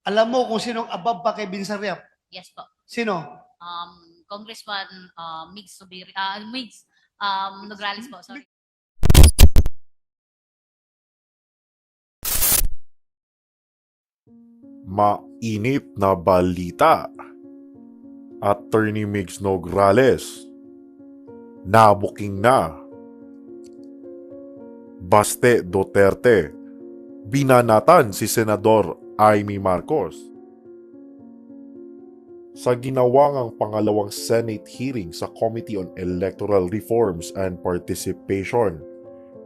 Alam mo kung sinong above pa kay Binsariap? Yes po. Sino? Congressman Migs Subiri, Migs Nograles po, sorry. Mainit na balita. Attorney Migs Nograles nabuking na. Baste Duterte binanatan si Senador Amy Marcos. Sa ginawang pangalawang Senate hearing sa Committee on Electoral Reforms and Participation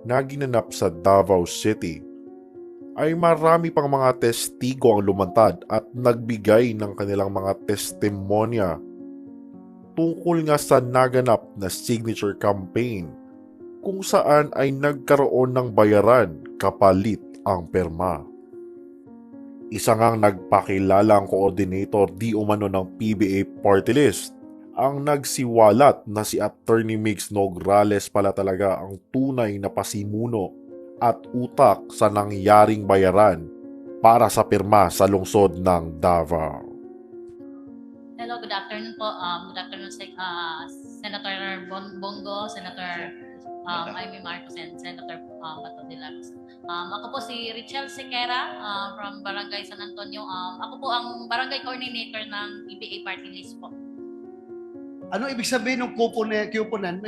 na ginanap sa Davao City, ay marami pang mga testigo ang lumantad at nagbigay ng kanilang mga testimonya tungkol nga sa naganap na signature campaign kung saan ay nagkaroon ng bayaran kapalit ang perma. Isa ngang nagpakilalang coordinator di umano ng PBA Party List ang nagsiwalat na si Attorney Migs Nograles pala talaga ang tunay na pasimuno at utak sa nangyaring bayaran para sa pirma sa lungsod ng Davao. Hello, good afternoon po. Good afternoon, Senator Bongo, Senator Amy Marcos, and Senator Bato de la Rosa. Ako po si Richelle Sequera from Barangay San Antonio. Ako po ang barangay coordinator ng PBA Party List po. Ano ibig sabihin ng kuponan?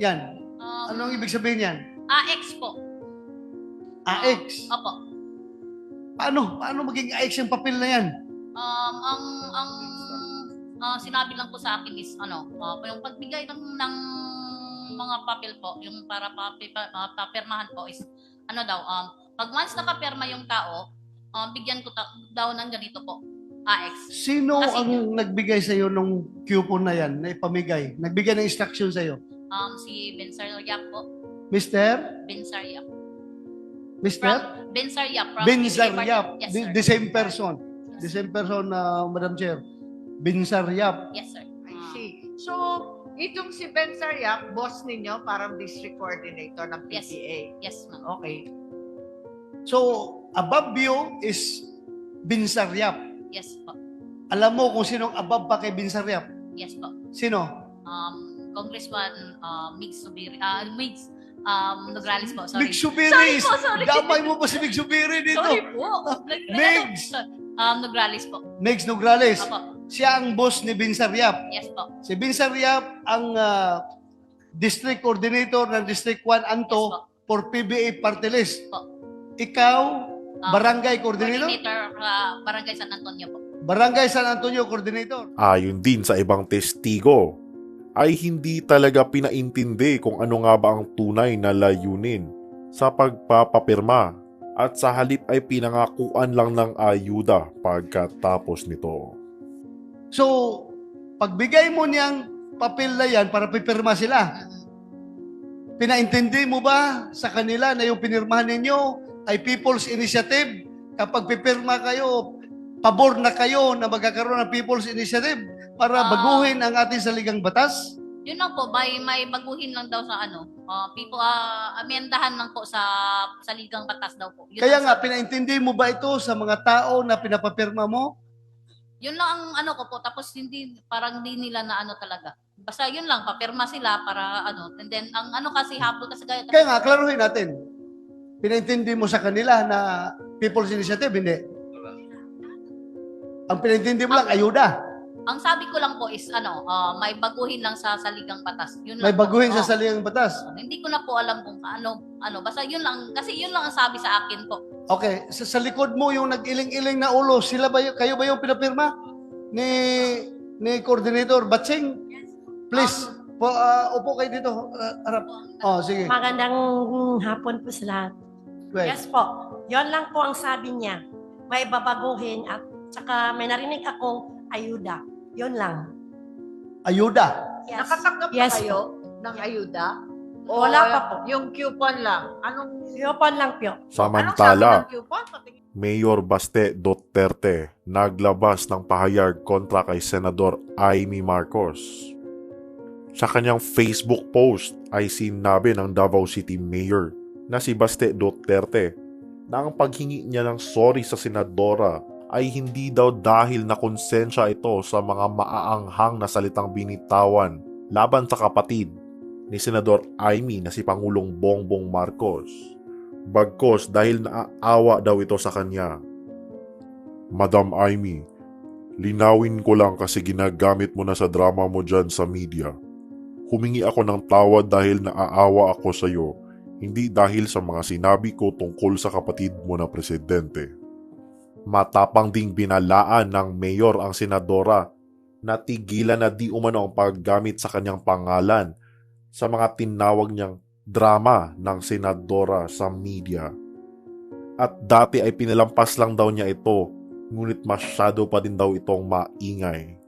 Yan. Anong ibig sabihin yan? AX po. AX. Opo. Paano maging AX yung papel na yan? Ang sinabi lang po sa akin is yung pagbigay ng mga papel po, yung para papirmahan po is pag once nakapirma yung tao, bigyan ko daw ng ganito po, AX. Sino Kasi ang nagbigay sa iyo ng coupon na yan, na ipamigay? Nagbigay ng instruction sa iyo? Si Bensar Yap po. Mr. Bensar Yap. Mr. Bensar Yap. Bensar Yap. Yes, sir. The same person. The same person, Madam Chair. Bensar Yap. Yes, sir. I see. So, itong si Ben Sariak, boss ninyo, parang district coordinator ng Yes. PTA. Yes, ma'am. Okay. So, above you is Bensar Yap. Yes po. Alam mo kung sinong above pa kay Bensar Yap? Yes po. Sino? Congressman Migs Subiri, Migs Nograles po, sorry. Mig Subiri. Sorry po, sorry. Damay mo pa si Mig Subiri dito. Sorry po. Migs. Nograles po. Migs Nograles. Opo. Siya ang boss ni Bensar Yap. Yes po. Si Bensar Yap ang district coordinator ng District 1 Anto Yes, po. for PBA Party List. Po. Ikaw, barangay coordinator? Coordinator Barangay San Antonio po. Barangay San Antonio coordinator. Ayon din sa ibang testigo, ay hindi talaga pinaintindi kung ano nga ba ang tunay na layunin sa pagpapapirma at sa halip ay pinangakuan lang ng ayuda pagkatapos nito. So, pagbigay mo niyang papel na yan para pipirma sila, pinaintindi mo ba sa kanila na yung pinirmahan ninyo ay People's Initiative? Kapag pipirma kayo, pabor na kayo na magkakaroon ng People's Initiative para baguhin ang ating saligang batas? Yun lang po, may baguhin lang daw sa amendahan lang po sa saligang batas daw po. Yun Kaya lang nga, sabi. pinaintindi mo ba ito sa mga tao na pinapapirma mo? Yun lang ang ko po, tapos parang hindi nila na talaga. Basta yun lang, papirma sila para and then ang kasi habol kasi gaya. Kaya nga, klaruhin natin. Pinaintindi mo sa kanila na People's Initiative, hindi. Ang pinaintindi mo lang, ayuda. Ang sabi ko lang po is may baguhin lang sa saligang batas. Yun lang May po. baguhin sa Oo. saligang batas. Hindi ko na po alam kung basta yun lang, kasi yun lang ang sabi sa akin po. Okay, sa likod mo yung nag-iling-iling na ulo, sila ba kayo ba yung pinapirma ni Coordinator Batsing? Please, upo kayo dito. Harap. Oh, sige. Magandang hapon po sa lahat. Wait. Yes po, yon lang po ang sabi niya. May babaguhin at saka may narinig akong ayuda. Yon lang. Ayuda. Yes. Nakatanggap na Yes kayo po. ng ayuda? O Wala pa po. Yung coupon lang. Anong Yopon lang po. sabi Samantala, ng coupon? Patingin. Mayor Baste Duterte naglabas ng pahayag kontra kay Senador Amy Marcos. Sa kanyang Facebook post ay sinabi ng Davao City Mayor na si Baste Duterte na ang paghingi niya ng sorry sa senadora ay hindi daw dahil na konsensya ito sa mga maaanghang na salitang binitawan laban sa kapatid ni Senador Amy na si Pangulong Bongbong Marcos. Bagkos dahil naaawa daw ito sa kanya. Madam Amy, linawin ko lang kasi ginagamit mo na sa drama mo dyan sa media. Humingi ako ng tawad dahil naaawa ako sa iyo, hindi dahil sa mga sinabi ko tungkol sa kapatid mo na presidente. Matapang ding binalaan ng mayor ang senadora na tigilan na di umano ang paggamit sa kanyang pangalan sa mga tinawag niyang drama ng senadora sa media. At dati ay pinalampas lang daw niya ito, ngunit masyado pa din daw itong maingay.